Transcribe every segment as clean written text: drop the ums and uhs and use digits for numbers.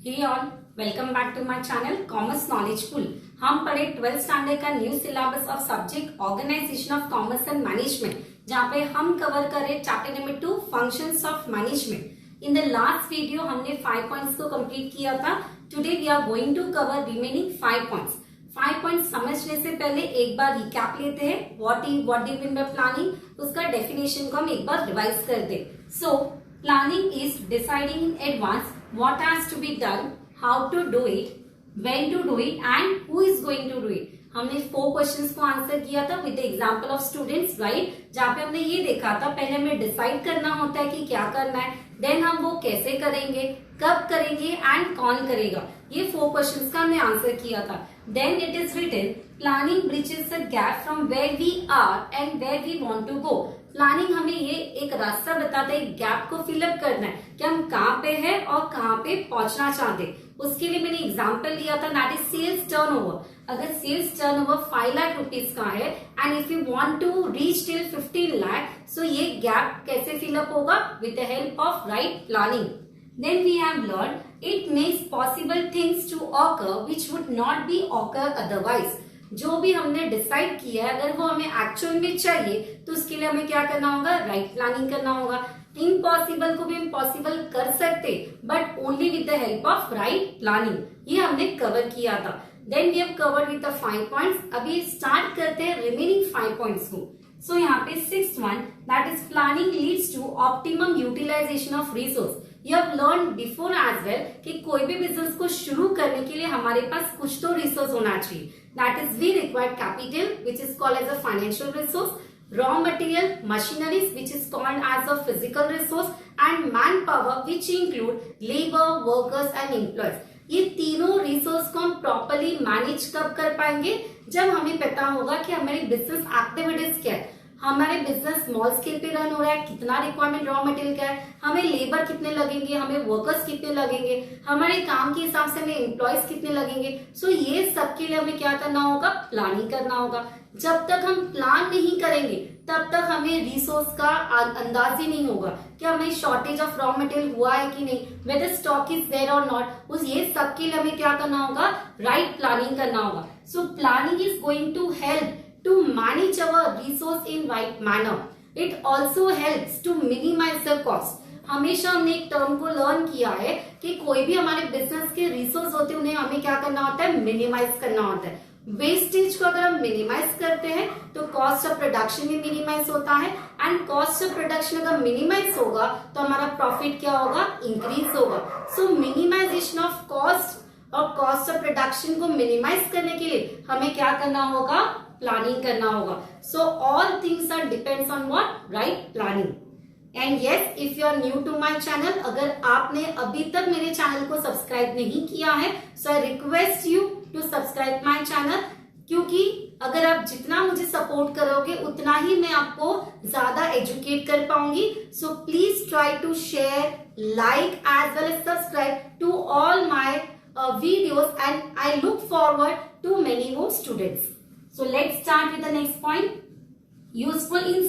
Hey all, welcome back to my channel commerce knowledge pool. हम पढ़े 12th standard का new syllabus of subject organisation of commerce and management, जहाँ पे हम cover करें chapter number 2 functions of management. In the last video हमने 5 points को complete किया था। Today we are going to cover remaining 5 points. 5 points समझने से पहले एक बार रिकैप लेते हैं। What do mean by planning, उसका डेफिनेशन को हम एक बार रिवाइज करते हैं। सो planning is deciding in advance what has to be done, how to do it, when to do it and who is going to do it। हमने 4 questions को answer किया था with example of students, right, जहाँ पे हमने ये देखा था पहले हमें डिसाइड करना होता है कि क्या करना है, देन हम वो कैसे करेंगे, कब करेंगे एंड कौन करेगा। ये 4 क्वेश्चंस का हमने आंसर किया था। Then it is written planning bridges the gap from where we are and where we want to go. Planning हमें ये एक रास्ता बताता है, गैप को फिलअप करना है कि हम कहाँ पे हैं और कहाँ पे पहुंचना चाहते हैं। उसके लिए मैंने एग्जांपल लिया था, दैट इज सेल्स टर्नओवर। अगर सेल्स टर्नओवर 5 लाख रुपीज का है and if you want to reach till 15 lakh, so ये गैप कैसे फिलअप होगा? With the help of right planning. Then we have learned it makes possible things to occur which would not be occur otherwise। जो भी हमने decide किया है अगर वो हमें एक्चुअल में चाहिए तो उसके लिए हमें क्या करना होगा? राइट प्लानिंग करना होगा। इम्पॉसिबल को भी इम्पॉसिबल कर सकते but only with the help of right planning. ये हमने कवर किया था। Then we have covered with the 5 points. अभी स्टार्ट करते हैं रिमेनिंग 5 पॉइंट्स को। सो यहाँ पे 6th one, that is planning leads to optimum utilisation of resource. You have learn before as well कि कोई भी बिजनेस को शुरू करने के लिए हमारे पास कुछ तो रिसोर्स होना चाहिए। That is we required capital which is called as a financial resource, raw material, machineries which is called as a physical resource and manpower which include labour, workers and employees. ये तीनों resource को हम properly manage कब कर पाएंगे? जब हमें पता होगा कि हमारी बिजनेस एक्टिविटीज क्या है, हमारे बिजनेस स्मॉल स्केल पे रन हो रहा है, कितना रिक्वायरमेंट रॉ मटेरियल का है, हमें लेबर कितने लगेंगे, हमें वर्कर्स कितने लगेंगे, हमारे काम के हिसाब से हमें एम्प्लॉयज कितने लगेंगे। सो ये सब के लिए हमें क्या करना होगा? प्लानिंग करना होगा। जब तक हम प्लान नहीं करेंगे तब तक हमें रिसोर्स का अंदाज ही नहीं होगा कि हमें शॉर्टेज ऑफ रॉ मटेरियल हुआ है कि नहीं, वेदर स्टॉक इज देयर और नॉट। उस ये सब के लिए हमें क्या करना होगा? राइट प्लानिंग करना होगा। So planning is going to help to manage our resource in right manner. It also helps to minimize the cost। हमेशा हमने एक टर्म को लर्न किया है कि कोई भी हमारे बिजनेस के रिसोर्स होते हैं उन्हें हमें क्या करना होता है? मिनिमाइज करना होता है। वेस्टेज को अगर हम मिनिमाइज करते हैं तो कॉस्ट ऑफ प्रोडक्शन भी मिनिमाइज होता है एंड कॉस्ट ऑफ प्रोडक्शन अगर मिनिमाइज होगा तो हमारा प्रॉफिट क्या होगा? इंक्रीज होगा। सो मिनिमाइजेशन ऑफ कॉस्ट और कॉस्ट ऑफ प्रोडक्शन को मिनिमाइज करने के लिए हमें क्या करना होगा? प्लानिंग करना होगा। So all things are depends on what? Right planning. And yes, if you are new to my channel, अगर आपने अभी तक मेरे चैनल को सब्सक्राइब नहीं किया है, so I request you to subscribe my channel, क्योंकि अगर आप जितना मुझे सपोर्ट करोगे उतना ही मैं आपको ज्यादा एजुकेट कर पाऊंगी। So please try to share, like as well as subscribe to all my videos and I look forward to many more students. So let's start with the next point. Useful in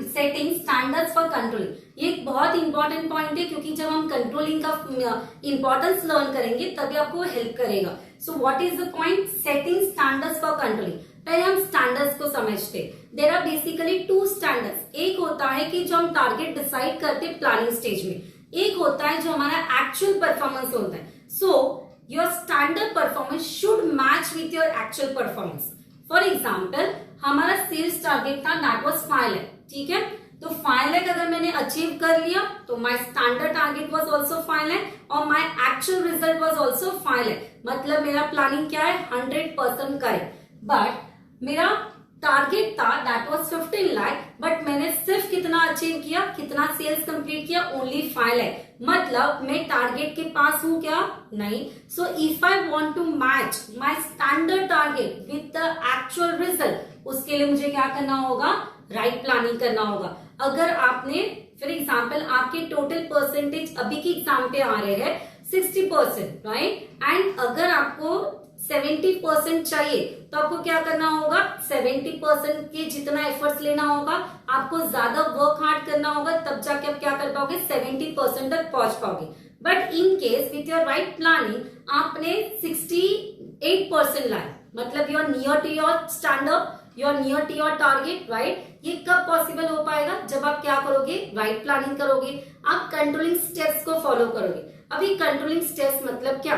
setting standards for controlling। ये एक बहुत important point है क्योंकि जब हम controlling का importance learn करेंगे तभी आपको हेल्प करेगा। So what is the point? Setting standards for controlling. पहले हम स्टैंडर्ड्स को समझते। There are basically 2 standards. एक होता है कि जो हम टारगेट डिसाइड करते प्लानिंग स्टेज में, एक होता है जो हमारा एक्चुअल परफॉर्मेंस होता है। सो your standard performance should match with your actual performance। For example, हमारा सेल्स टारगेट था दैट वाज 5 लाख, ठीक है? तो 5 लाख अगर मैंने अचीव कर लिया तो my standard target was also 5 lakh और my actual result was also 5 lakh. मतलब मेरा प्लानिंग क्या है? 100% करेक्ट। बट मेरा टारगेट था दैट वाज 15 लाख, बट मैंने सिर्फ कितना अचीव किया, कितना सेल्स कंप्लीट किया? ओनली 5 लाख। मतलब मैं टारगेट के पास हूं क्या? नहीं। So if I want to match my standard target with the actual result, उसके लिए मुझे क्या करना होगा? राइट प्लानिंग करना होगा। अगर आपने फॉर एग्जाम्पल आपके टोटल परसेंटेज अभी के एग्जाम पे आ रहे हैं 60%, राइट, एंड अगर आपको 70% चाहिए तो आपको क्या करना होगा? 70% के जितना एफर्ट्स लेना होगा, आपको ज्यादा वर्क हार्ड करना होगा, तब जाके आप क्या कर पाओगे? 70% तक पहुंच पाओगे। But in case with your right planning आपने 68% लाया, मतलब you are near to your standard, you are near to your target, right. ये कब पॉसिबल हो पाएगा? जब आप क्या करोगे? राइट प्लानिंग करोगे, आप कंट्रोलिंग स्टेप्स को फॉलो करोगे। अभी कंट्रोलिंग स्टेप्स मतलब क्या?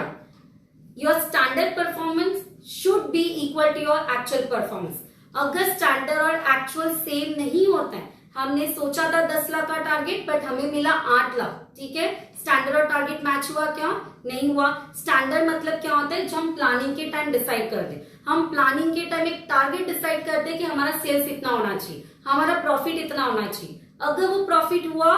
Your standard performance should be equal to your actual performance. अगर स्टैंडर्ड और एक्चुअल सेम नहीं होता है, हमने सोचा था 10 लाख का टारगेट बट हमें मिला 8 लाख, ठीक है, स्टैंडर्ड और टारगेट मैच हुआ क्या? नहीं हुआ। स्टैंडर्ड मतलब क्या होता है? जो हम प्लानिंग के टाइम डिसाइड कर दे, हम प्लानिंग के टाइम एक टारगेट डिसाइड करते हैं कि हमारा सेल्स इतना होना चाहिए, हमारा प्रॉफिट इतना होना चाहिए। अगर वो प्रॉफिट हुआ,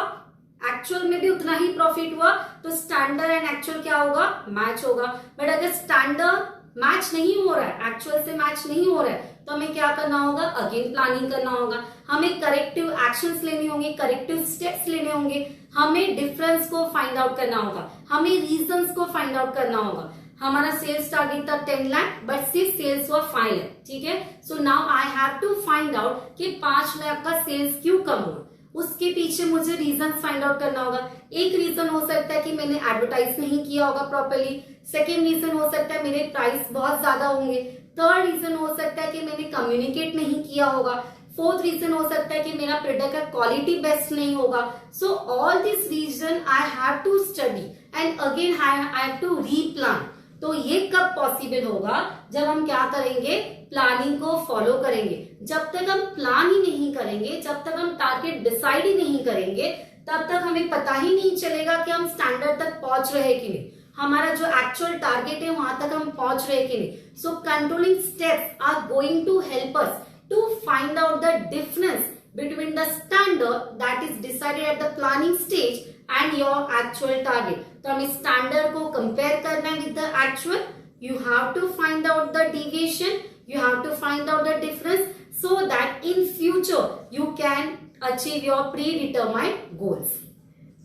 एक्चुअल में भी उतना ही प्रॉफिट हुआ, तो स्टैंडर्ड एंड एक्चुअल क्या होगा? मैच होगा। बट अगर स्टैंडर्ड मैच नहीं हो रहा है, एक्चुअल से मैच नहीं हो रहा है, तो हमें क्या करना होगा? अगेन प्लानिंग करना होगा, हमें करेक्टिव एक्शंस लेने होंगे, करेक्टिव स्टेप्स लेने होंगे, हमें डिफरेंस को फाइंड आउट करना होगा, हमें रीजंस को फाइंड आउट करना होगा। हमारा सेल्स टारगेट था 10 लाख बट सिर्फ सेल्स हुआ 5 लाख, ठीक है। So now I have to find out कि 5 लाख का सेल्स क्यों कम हुआ, उसके पीछे मुझे रीजन फाइंड आउट करना होगा। एक रीजन हो सकता है कि मैंने एडवर्टाइज नहीं किया होगा प्रॉपर्ली, सेकेंड रीजन हो सकता है मेरे प्राइस बहुत ज्यादा होंगे, थर्ड रीजन हो सकता है कि मैंने कम्युनिकेट नहीं किया होगा, फोर्थ रीजन हो सकता है कि मेरा प्रोडक्ट का क्वालिटी बेस्ट नहीं होगा। So all this reason I have to study and again I have to replan. तो ये कब पॉसिबल होगा? जब हम क्या करेंगे? प्लानिंग को फॉलो करेंगे। जब तक हम प्लान ही नहीं करेंगे, जब तक हम टारगेट डिसाइड ही नहीं करेंगे, तब तक हमें पता ही नहीं चलेगा कि हम स्टैंडर्ड तक पहुंच रहे कि नहीं, हमारा जो एक्चुअल टारगेट है वहां तक हम पहुंच रहे कि नहीं। So controlling steps are going to help us to find out the difference between the standard that is decided at the planning stage and your actual target. तो हमें स्टैंडर्ड को कंपेयर करना है with the actual, you have to find out the deviation, you have to find out the difference so that in future you can achieve your predetermined goals.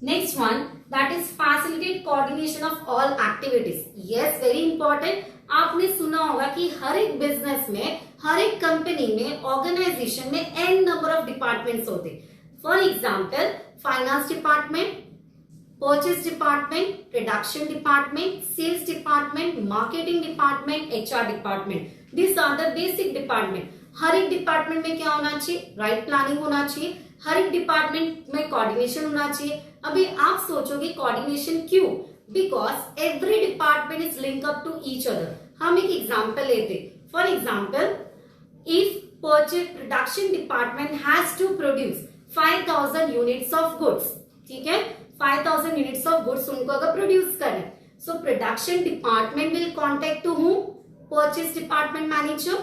Next one, that is facilitate coordination of all activities. Yes, very important. आपने सुना होगा कि हर एक business में, हर एक company में, organisation में n number of departments होते हैं। For example finance department, purchase department, production department, sales department, marketing department, HR department, this are the basic department. हर एक डिपार्टमेंट में क्या होना चाहिए? राइट प्लानिंग होना चाहिए, हर एक डिपार्टमेंट में कोऑर्डिनेशन होना चाहिए। अभी आप सोचोगे कोऑर्डिनेशन क्यों? Because every department is link up to each other. हम एक एग्जाम्पल लेते, for example if purchase production department has to produce 5000 units of goods, ठीक है, 5000 यूनिट्स ऑफ गुड्स उनको अगर प्रोड्यूस करें, so production department will contact to whom? Purchase department manager.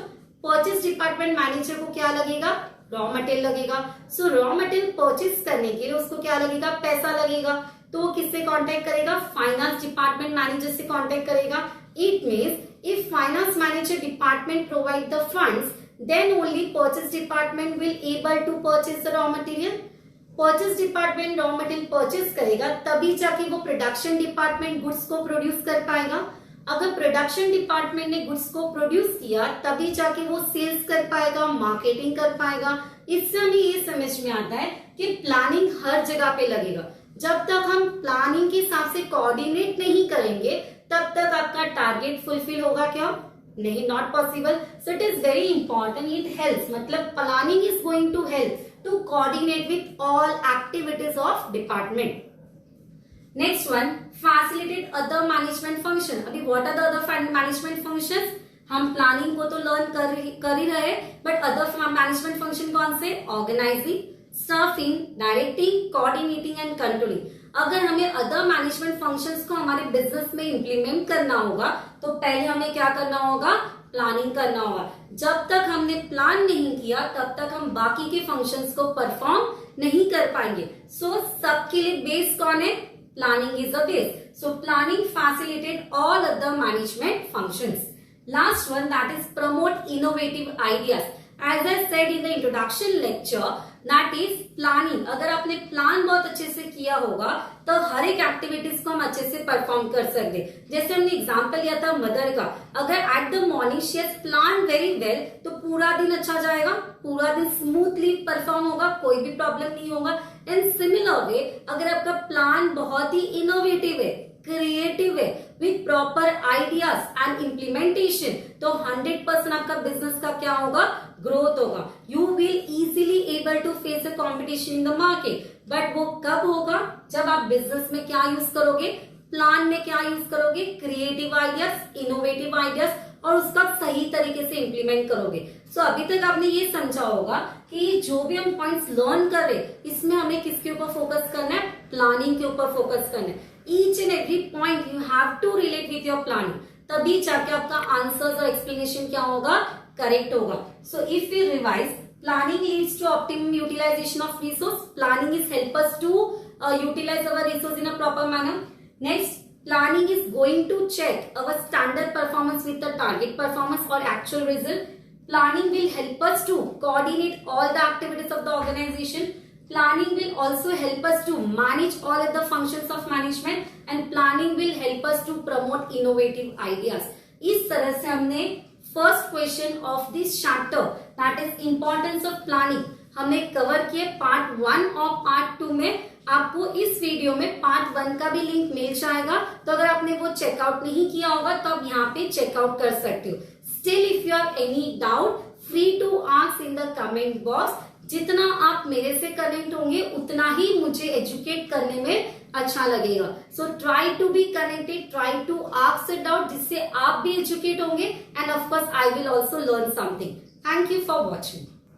Purchase department manager को क्या लगेगा? रॉ मटेरियल लगेगा। सो raw material purchase करने के लिए उसको क्या लगेगा? पैसा लगेगा। तो वो किससे कांटेक्ट करेगा? फाइनेंस डिपार्टमेंट मैनेजर से कांटेक्ट करेगा। It means if finance manager department provide the funds, then only purchase department will able to purchase the raw material. Purchase department raw material purchase करेगा तभी जाके वो प्रोडक्शन डिपार्टमेंट गुड्स को produce कर पाएगा। अगर प्रोडक्शन डिपार्टमेंट ने goods को प्रोड्यूस किया तभी जाके वो सेल्स कर पाएगा, मार्केटिंग कर पाएगा। इससे हमें ये समझ में आता है कि प्लानिंग हर जगह पे लगेगा। जब तक हम प्लानिंग के हिसाब से कोऑर्डिनेट नहीं करेंगे तब तक आपका टारगेट फुलफिल होगा क्या? नहीं, not possible. So it is very important, it helps, मतलब planning is going to help to coordinate with all activities of department. Next one, facilitate other management function. अभी what are the other management functions? हम planning को तो learn कर ही रहे, but other management function कौन से? Organising, staffing, directing, coordinating and controlling. अगर हमें अदर मैनेजमेंट फंक्शंस को हमारे बिजनेस में इम्प्लीमेंट करना होगा तो पहले हमें क्या करना होगा? प्लानिंग करना होगा। जब तक हमने प्लान नहीं किया तब तक हम बाकी के फंक्शंस को परफॉर्म नहीं कर पाएंगे। सो सबके लिए बेस कौन है? Planning is the base. So planning facilitate all other management functions. Last one, that is promote innovative ideas. As I said in the introduction lecture, that is planning. अगर आपने प्लान बहुत अच्छे से किया होगा तो हर एक एक्टिविटीज को हम अच्छे से परफॉर्म कर सकते। जैसे हमने एग्जांपल लिया था मदर का, अगर at the morning she has plan very well तो पूरा दिन अच्छा जाएगा, पूरा दिन स्मूथली परफॉर्म होगा, कोई भी प्रॉब्लम नहीं होगा। इन सिमिलर वे अगर आपका प्लान बहुत ही इनोवेटिव है, क्रिएटिव है, with proper ideas and implementation, तो 100% आपका बिजनेस का क्या होगा, ग्रोथ होगा. You will easily able to face a competition in the market. But वो कब होगा, जब आप बिजनेस में क्या यूज करोगे, प्लान में क्या यूज करोगे, क्रिएटिव आइडियाज, इनोवेटिव आइडियाज, और उसका सही तरीके से इंप्लीमेंट करोगे. सो अभी तक आपने ये समझा होगा कि जो भी हम पॉइंट्स लर्न कर रहे हैं इसमें हमें किसके ऊपर फोकस करना है, प्लानिंग के ऊपर फोकस करना है. Each and every point you have to relate with your planning, तभी जाके आपका आंसर्स और एक्सप्लेनेशन क्या होगा, करेक्ट होगा. So if you revise, planning leads to optimum utilisation of resource. Planning is help us to utilize our resource in a proper manner. Next, planning is going to check our standard performance with the target performance or actual result. Planning will help us to coordinate all the activities of the organization. Planning will also help us to manage all of the functions of management, and planning will help us to promote innovative ideas. इस तरह से हमने first question of this chapter, that is importance of planning, हमने cover किए part 1 और part 2 में. आपको इस वीडियो में पार्ट 1 का भी लिंक मिल जाएगा, तो अगर आपने वो चेकआउट नहीं किया होगा तो आप यहाँ पे चेकआउट कर सकते हो. Still if you have any doubt, free to ask in the comment box. जितना आप मेरे से कनेक्ट होंगे उतना ही मुझे एजुकेट करने में अच्छा लगेगा. So try to be connected, try to ask it out, जिससे आप भी एजुकेट होंगे and of course I will also learn something. Thank you for watching.